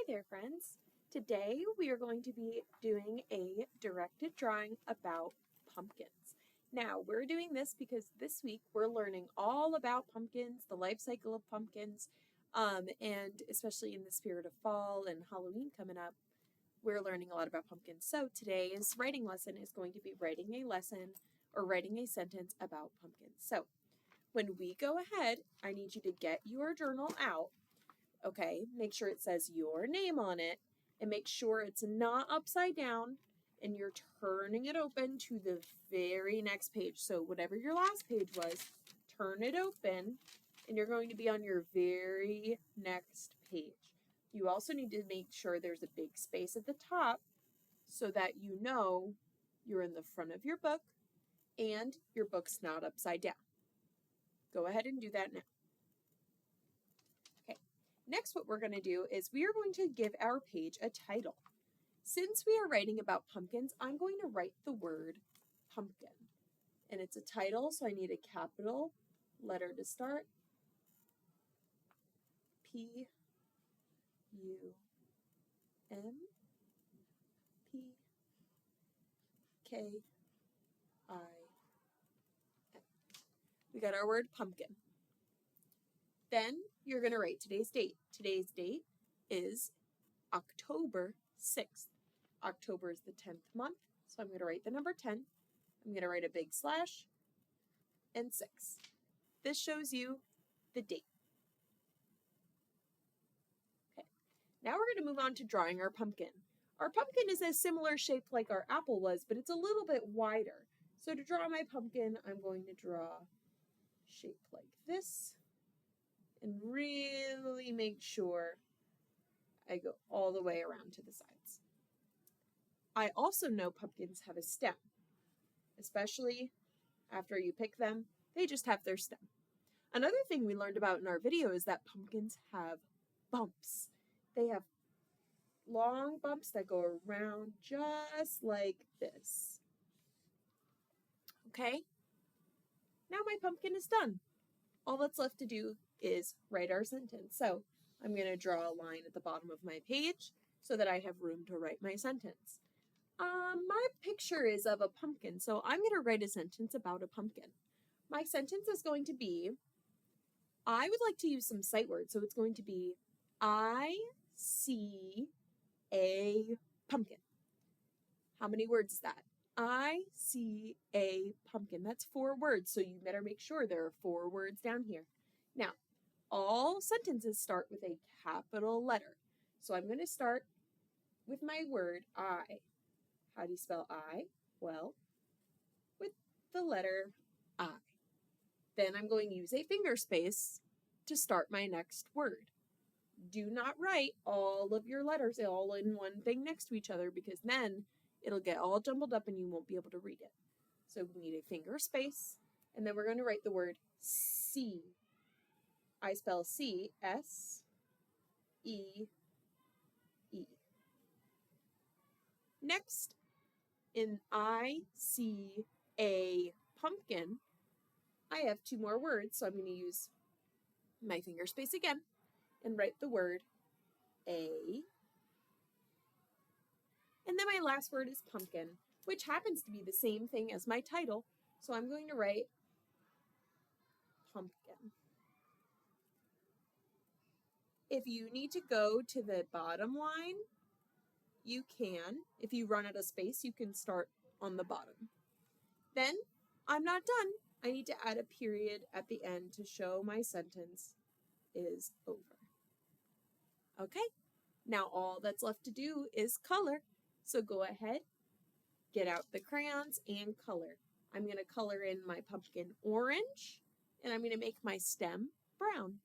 there, friends. Today we are going to be doing a directed drawing about pumpkins. Now, we're doing this because this week we're learning all about pumpkins, the life cycle of pumpkins, and especially in the spirit of fall and Halloween coming up, we're learning a lot about pumpkins. So today's writing lesson is going to be writing a lesson or writing a sentence about pumpkins. So when we go ahead, I need you to get your journal out. Okay, make sure it says your name on it and make sure it's not upside down and you're turning it open to the very next page. So whatever your last page was, turn it open and you're going to be on your very next page. You also need to make sure there's a big space at the top so that you know you're in the front of your book and your book's not upside down. Go ahead and do that now. Next, what we're going to do is we are going to give our page a title. Since we are writing about pumpkins, I'm going to write the word pumpkin. And it's a title, so I need a capital letter to start. P-U-M-P-K-I-N. We got our word pumpkin. Then you're going to write today's date. Today's date is October 6th. October is the 10th month, so I'm going to write the number 10. I'm going to write a big slash and 6. This shows you the date. Okay, now we're going to move on to drawing our pumpkin. Our pumpkin is a similar shape like our apple was, but it's a little bit wider. So to draw my pumpkin, I'm going to draw shape like this and really make sure I go all the way around to the sides. I also know pumpkins have a stem, especially after you pick them, they just have their stem. Another thing we learned about in our video is that pumpkins have bumps. They have long bumps that go around just like this. Okay, now my pumpkin is done. All that's left to do is write our sentence. So I'm going to draw a line at the bottom of my page so that I have room to write my sentence. My picture is of a pumpkin, so I'm going to write a sentence about a pumpkin. My sentence is going to be, I would like to use some sight words, so it's going to be, I see a pumpkin. How many words is that? I see a pumpkin. That's 4 words, so you better make sure there are 4 words down here. Now, all sentences start with a capital letter. So I'm going to start with my word I. How do you spell I? Well, with the letter I. Then I'm going to use a finger space to start my next word. Do not write all of your letters all in one thing next to each other because then it'll get all jumbled up and you won't be able to read it. So we need a finger space, and then we're going to write the word see. I spell C, S-E-E. Next, in I see a pumpkin, I have 2 more words, so I'm going to use my finger space again and write the word a. And then my last word is pumpkin, which happens to be the same thing as my title, so I'm going to write pumpkin. If you need to go to the bottom line, you can. If you run out of space, you can start on the bottom. Then, I'm not done. I need to add a period at the end to show my sentence is over. Okay, now all that's left to do is color. So go ahead, get out the crayons and color. I'm going to color in my pumpkin orange, and I'm going to make my stem brown.